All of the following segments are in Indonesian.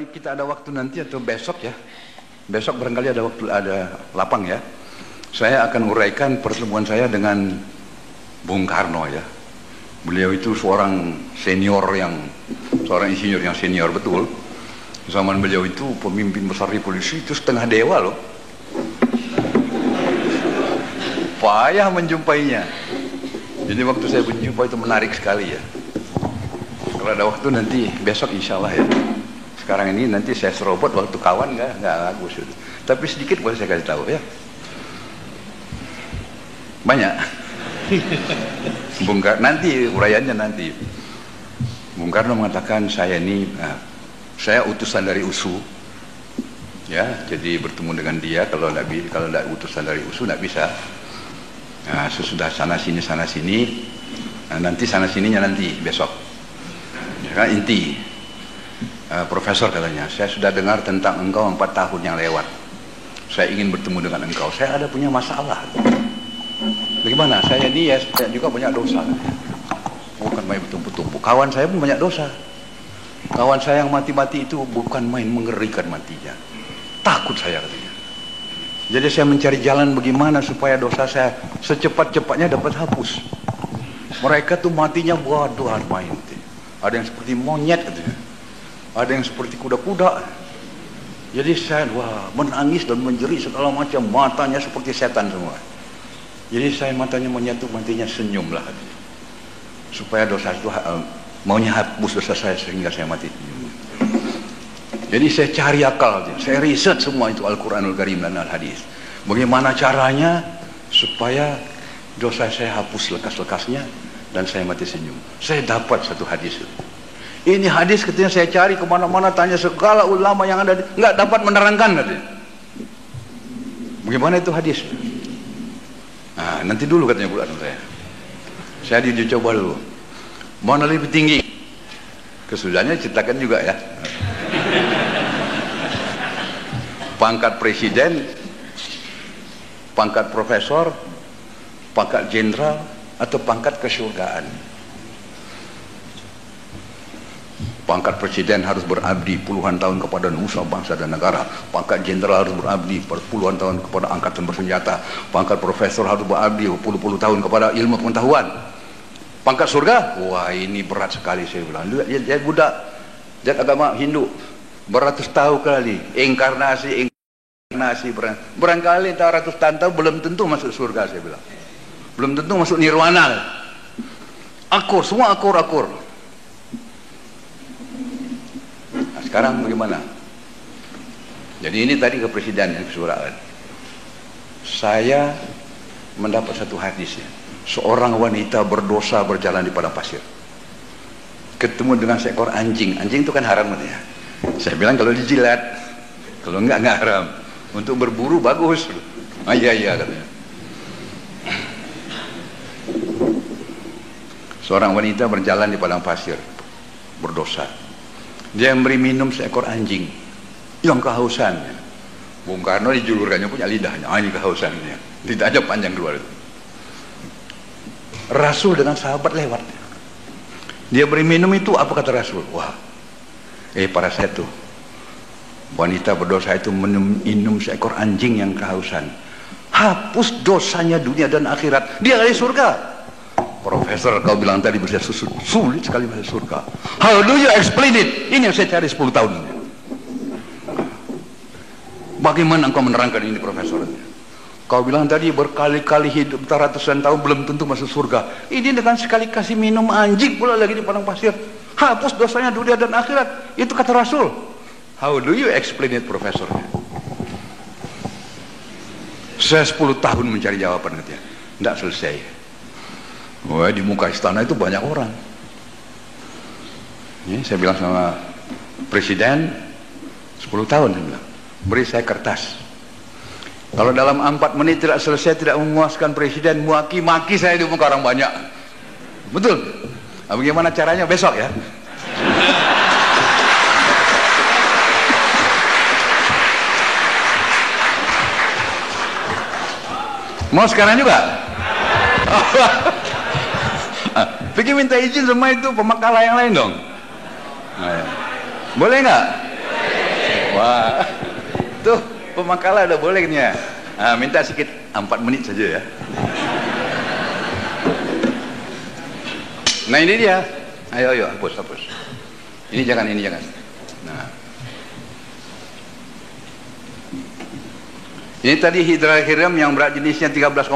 kita ada waktu nanti atau besok ya, besok barangkali ada waktu, ada lapang ya, saya akan uraikan pertemuan saya dengan Bung Karno ya. Beliau itu seorang senior yang, seorang insinyur yang senior betul. Zaman beliau itu pemimpin besar revolusi itu setengah dewa loh. Payah menjumpainya. Jadi waktu saya berjumpa itu menarik sekali ya. Kalau ada waktu nanti besok insya Allah ya. Sekarang ini nanti saya serobot waktu kawan nggak bagus itu. Tapi sedikit boleh saya kasih tahu ya. Banyak. Bung Karno, nanti uraiannya nanti. Bung Karno mengatakan saya ini, saya utusan dari USU. Ya, jadi bertemu dengan dia kalau tidak utusan dari USU tidak bisa. Nah, sesudah sana sini, nah, nanti sana sininya nanti besok. Ya, inti Profesor katanya, saya sudah dengar tentang engkau 4 tahun yang lewat, saya ingin bertemu dengan engkau, saya ada punya masalah. Bagaimana? Saya ini ya saya juga banyak dosa, bukan main bertumpuk-tumpuk. Kawan saya pun banyak dosa. Kawan saya yang mati-mati itu bukan main, mengerikan matinya. Takut saya katanya. Jadi saya mencari jalan bagaimana supaya dosa saya secepat-cepatnya dapat hapus. Mereka tuh matinya bodohan main. Ada yang seperti monyet katanya. Ada yang seperti kuda-kuda. Jadi saya menangis dan menjerit segala macam. Matanya seperti setan semua. Jadi saya matanya menyatu, matinya senyum lah katanya. Supaya dosa itu maunya hapus dosa saya sehingga saya mati. Jadi saya cari akal, saya riset semua itu Al-Quranul Karim dan Al-Hadis. Bagaimana caranya supaya dosa saya hapus lekas-lekasnya dan saya mati senyum. Saya dapat satu hadis. Ini hadis ketika saya cari kemana-mana, tanya segala ulama yang ada, nggak dapat menerangkan katanya. Bagaimana itu hadis? Nah, nanti dulu katanya bulan saya dicoba dulu. Mana lebih tinggi? Kesudahannya ceritakan juga ya. Pangkat presiden, pangkat profesor, pangkat jenderal, atau pangkat kesurgaan. Pangkat presiden harus berabdi puluhan tahun kepada nusa bangsa dan negara. Pangkat jenderal harus berabdi puluhan tahun kepada angkatan bersenjata. Pangkat profesor harus berabdi puluh-puluh tahun kepada ilmu pengetahuan. Pangkat surga, wah ini berat sekali saya bilang. Dia budak, dia agama Hindu, beratus tahun kali inkarnasi barangkali tak ratus tahun belum tentu masuk surga saya bilang. Belum tentu masuk nirwana. Akur, semua akur. Nah, sekarang bagaimana? Jadi ini tadi kepresiden yang kesuraan. Saya mendapat satu hadis ya. Seorang wanita berdosa berjalan di padang pasir. Ketemu dengan seekor anjing. Anjing itu kan haram ya. Saya bilang kalau dijilat, kalau enggak haram. Untuk berburu bagus. Iya katanya. Seorang wanita berjalan di padang pasir, berdosa. Dia memberi minum seekor anjing yang kehausan. Bung Karno dijulurkannya punya lidahnya. Ini kehausannya. Lidahnya panjang keluar itu. Rasul dengan sahabat lewat. Dia beri minum itu, apa kata Rasul? Wah, para saya tuh, wanita berdosa itu minum seekor anjing yang kehausan. Hapus dosanya dunia dan akhirat. Dia dari surga. Profesor, kau bilang tadi bisa sulit sekali masuk surga. How do you explain it? Ini yang saya cari 10 tahun. Bagaimana engkau menerangkan ini, Profesor? Kau bilang tadi berkali-kali hidup ratusan tahun belum tentu masuk surga. Ini dengan sekali kasih minum anjing pula lagi di padang pasir. Hapus dosanya dunia dan akhirat. Itu kata Rasul. How do you explain it, Profesor? Saya 10 tahun mencari jawaban katanya. Tidak selesai. Wah, di muka istana itu banyak orang. Ini saya bilang sama presiden, 10 tahun saya bilang, beri saya kertas. Kalau dalam 4 menit tidak selesai, tidak memuaskan presiden, maki saya di muka orang banyak. Betul? Nah, bagaimana caranya besok ya? Mau sekarang juga? Pikir minta izin sama itu pemakalah yang lain dong. Boleh nggak? Wah, tuh pemakalah udah boleh kan ya. Nah, minta sedikit 4 menit saja ya. Nah ini dia. Ayo hapus. Ini jangan. Nah, ini tadi hidrohidrium yang berat jenisnya 13,6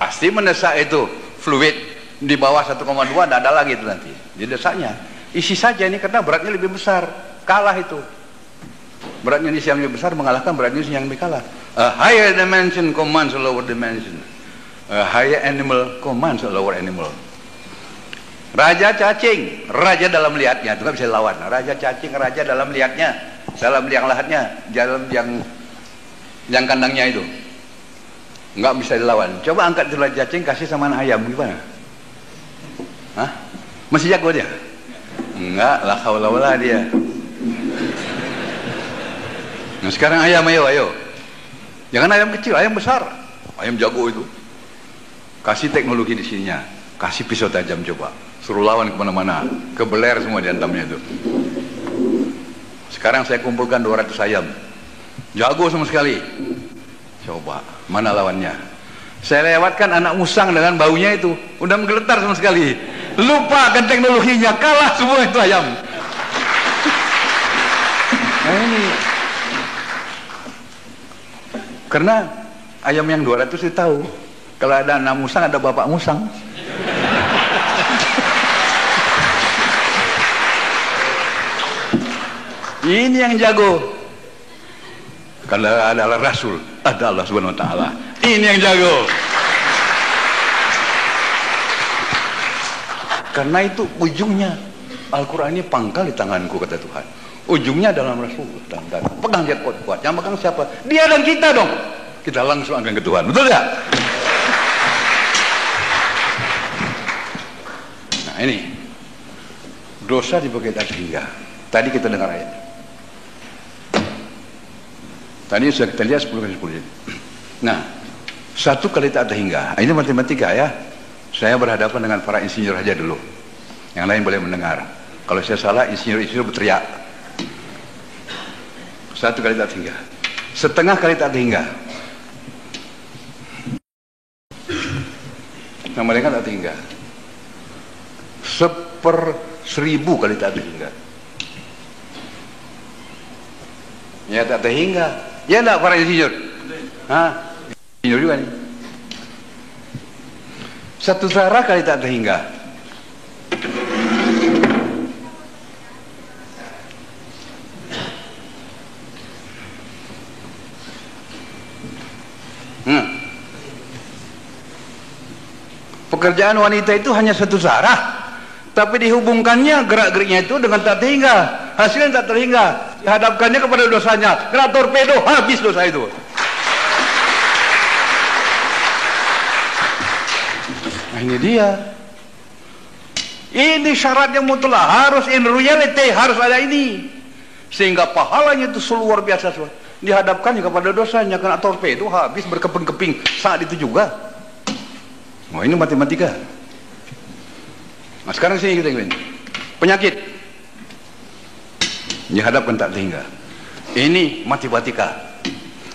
pasti mendesak itu fluid di bawah 1,2 tidak ada lagi itu nanti. Didesaknya isi saja ini karena beratnya lebih besar, kalah itu. Beratnya jenis yang lebih besar mengalahkan berat jenis yang lebih kalah. A higher dimension commands a lower dimension. A higher animal commands a lower animal. Raja cacing, raja dalam lihatnya, itu kan bisa lawan. Raja cacing, raja dalam lihatnya, dalam liang lahatnya, dalam yang kandangnya itu, nggak bisa dilawan. Coba angkat itu raja cacing, kasih sama anak ayam, gimana? Hah? Masih jago dia? Enggak, la haula wala dia. Nah sekarang ayam, ayo. Jangan ayam kecil, ayam besar, ayam jago itu. Kasih teknologi di sininya, kasih pisau tajam coba. Suruh lawan kemana-mana, kebeler semua diantamnya itu. Sekarang saya kumpulkan 200 ayam, jago sama sekali. Coba, mana lawannya? Saya lewatkan anak musang dengan baunya itu, udah menggeletar sama sekali. Lupakan teknologinya, kalah semua itu ayam. Nah ini, karena ayam yang 200 itu tahu, kalau ada anak musang ada bapak musang. Ini yang jago. Kalau adalah Rasul, ada Allah Subhanahu Wa Taala. Ini yang jago. Karena itu ujungnya Al-Quran ini pangkal di tanganku, kata Tuhan. Ujungnya dalam Rasul dan pegang dia kuat-kuat. Yang pegang siapa? Dia dan kita dong. Kita langsung akan ke Tuhan. Betul ya? Nah ini dosa dibagi atas hingga. Tadi kita dengar ayat. Tadi sudah kita lihat 10 kali 10. Nah, 1 kali tak ada hingga. Ini matematika ya. Saya berhadapan dengan para insinyur aja dulu. Yang lain boleh mendengar. Kalau saya salah, insinyur berteriak. 1 kali tak ada hingga. Setengah kali tak ada hingga. Nah, mereka tak ada hingga. 1/1000 kali tak ada hingga. Ya tak ada hingga. Ya enggak para insinyur? Hah? Insinyur juga nih. 1 zarah kali tak ada hingga. Pekerjaan wanita itu hanya 1 zarah, tapi dihubungkannya gerak-geriknya itu dengan tak terhingga. Hasilnya tak terhingga, dihadapkannya kepada dosanya, kena torpedo, habis dosa itu. Nah ini dia. Ini syaratnya mutlak, harus in reality, harus ada ini. Sehingga pahalanya itu luar biasa. Dihadapkannya kepada dosanya, kena torpedo, habis berkeping-keping saat itu juga. Wah ini matematika. Nah sekarang sini kita ingin penyakit dihadapkan tak terhingga. Ini matematika.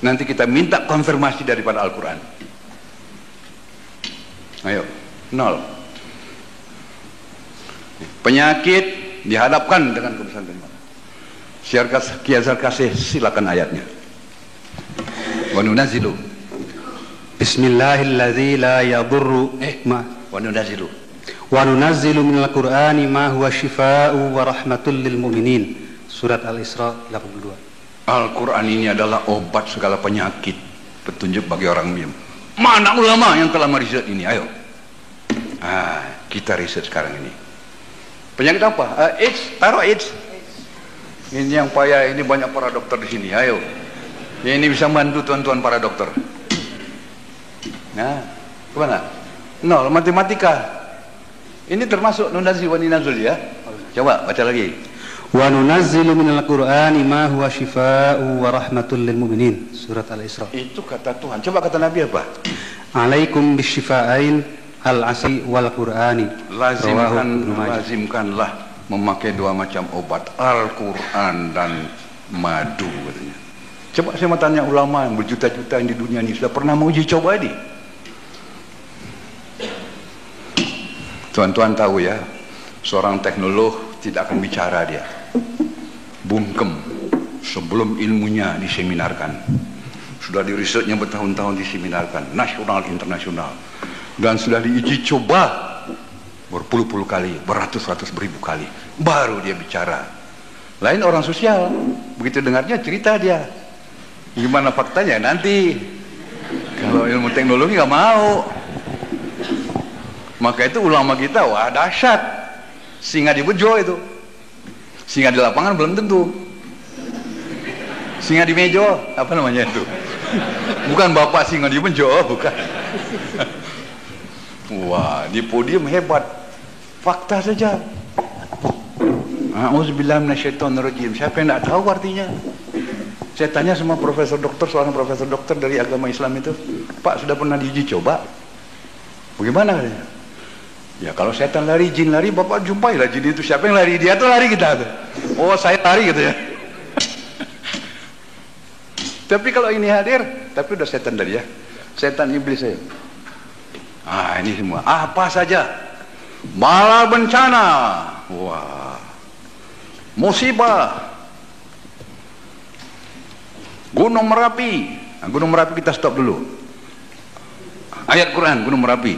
Nanti kita minta konfirmasi daripada Al-Quran. Ayo, 0. Penyakit dihadapkan dengan kebesaran keimanan. Kiasar kasih, silakan ayatnya. Wa nunazzilu. Bismillahilladzi la yadurru wa nunazzilu. Wa nunazzilu minal Qur'ani ma huwa syifaa'u wa rahmatul lil mu'minin. Surat Al-Isra 82. Al-Quran ini adalah obat segala penyakit, petunjuk bagi orang mukmin. Mana ulama yang telah meriset ini? Ayo. Kita riset sekarang ini. Penyakit apa? AIDS, taruh AIDS. Ini yang payah, ini banyak para dokter di sini. Ayo. Ini bisa bantu tuan-tuan para dokter. Nah, kemana? 0, matematika. Ini termasuk nunazil wa ninazul ya. Coba baca lagi. Wa nunazzilu minal Qur'ani ma huwa syifaa'u wa rahmatul lil mu'minin. Surat Al-Isra. Itu kata Tuhan. Coba kata Nabi apa? Alaikum bisyifa'ain al-asri wal Qur'ani. Lazimkanlah memakai 2 macam obat, Al-Quran dan Madu katanya. Coba saya mau tanya ulama yang berjuta-juta di dunia ini, sudah pernah menguji coba ini? Tuan-tuan tahu ya, seorang teknolog tidak akan bicara dia. Bungkem sebelum ilmunya diseminarkan. Sudah di risetnya bertahun-tahun diseminarkan, nasional, internasional. Dan sudah diuji coba berpuluh-puluh kali, beratus-ratus beribu kali. Baru dia bicara. Lain orang sosial, begitu dengarnya cerita dia. Gimana faktanya nanti. Kalau ilmu teknologi nggak mau. Maka itu ulama kita, wah dahsyat. Singa di bejo itu. Singa di lapangan belum tentu. Singa di mejo, apa namanya itu? Bukan bapak singa di bejo, bukan. Wah, di podium hebat. Fakta saja. A'udzubillahi minasyaitonirrajim. Siapa yang tidak tahu artinya? Saya tanya sama profesor dokter, seorang profesor dokter dari agama Islam itu, Pak, sudah pernah diuji coba? Bagaimana katanya? Ya kalau setan lari, jin lari, Bapak jumpailah jin itu. Siapa yang lari? Dia tuh lari kita tuh. Oh, saya lari gitu ya. Tapi kalau ini hadir, tapi udah setan tadi ya. Setan iblis saya. Ini semua. Apa saja. Bala bencana. Wah. Musibah. Gunung Merapi. Gunung Merapi kita stop dulu. Ayat Quran Gunung Merapi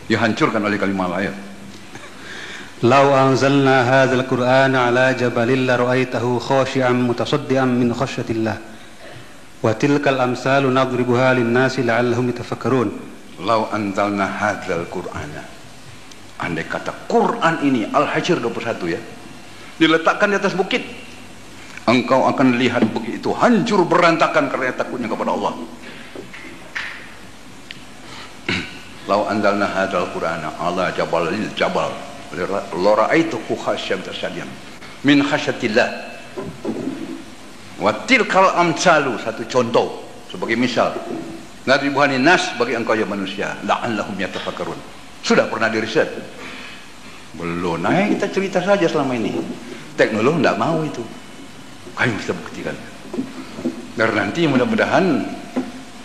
dihancurkan oleh kalimat ayat. Lau anzalna hadzal Qur'ana ala jabalin la ra'aitahu khashi'an mutasaddian min khasyatillah. Wa tilkal amsalu nadribuha lin-nasi la'allahum yatafakkarun. Lau anzalna hadzal Qur'ana. Andai kata Quran ini Al-Hajr 21 ya. Diletakkan di atas bukit. Engkau akan lihat bukit itu hancur berantakan karena takutnya kepada Allah. Lau anzalna hadzal Qur'ana ala jabalil jabal la ra'aituhu khashyam tasyadian min khasyatillah. Wa tilkal amsalu, satu contoh sebagai misal, nadribuhan nas bagi engkau ya manusia la'allahum yatafakkarun. Sudah pernah diriset? Belum. Nah, kita cerita saja selama ini. Teknologi tidak mau itu. Ayo kita buktikan. Dan nanti mudah-mudahan,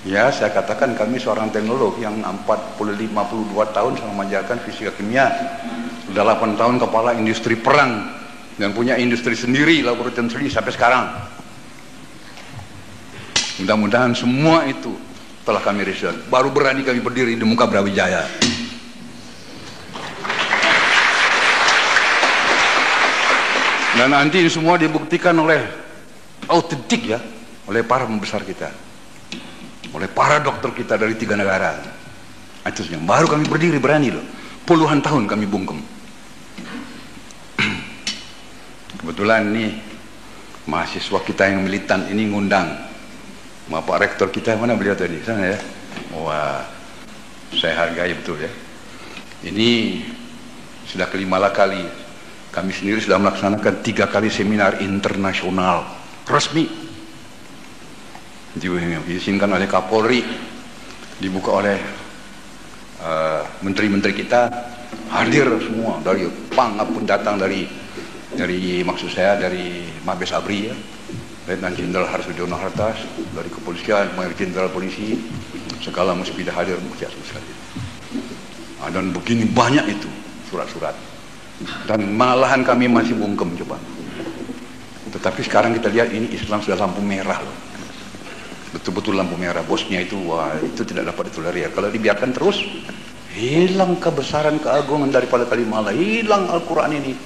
ya saya katakan kami seorang teknolog yang 52 tahun sama mengajarkan fisika kimia, sudah 8 tahun kepala industri perang dan punya industri sendiri, laboratorium sendiri sampai sekarang. Mudah-mudahan semua itu telah kami riset. Baru berani kami berdiri di muka Brawijaya. Dan nanti ini semua dibuktikan oleh autentik ya, oleh para pembesar kita, oleh para dokter kita dari 3 negara. Itu yang baru kami berdiri berani loh. Puluhan tahun kami bungkem. Kebetulan nih mahasiswa kita yang militan ini ngundang Bapak Rektor kita, mana beliau tadi? Sana ya. Wah, saya hargai betul ya. Ini sudah ke-5 kali. Kami sendiri sudah melaksanakan 3 kali seminar internasional resmi, diizinkan oleh Kapolri, dibuka oleh menteri-menteri kita, hadir semua dari Pangap pun datang dari maksud saya dari Mabes Abri ya, Letnan Jenderal Harsujono Hartas, dari kepolisian, Mayor Jenderal Polisi, segala musbidah hadir sekali. Dan begini banyak itu surat-surat. Dan malahan kami masih bungkem coba. Tetapi sekarang kita lihat ini Islam sudah lampu merah loh. Betul-betul lampu merah. Bosnya itu, wah itu tidak dapat ditolerir. Kalau dibiarkan terus, hilang kebesaran keagungan daripada kalimat Allah, hilang Al-Quran ini.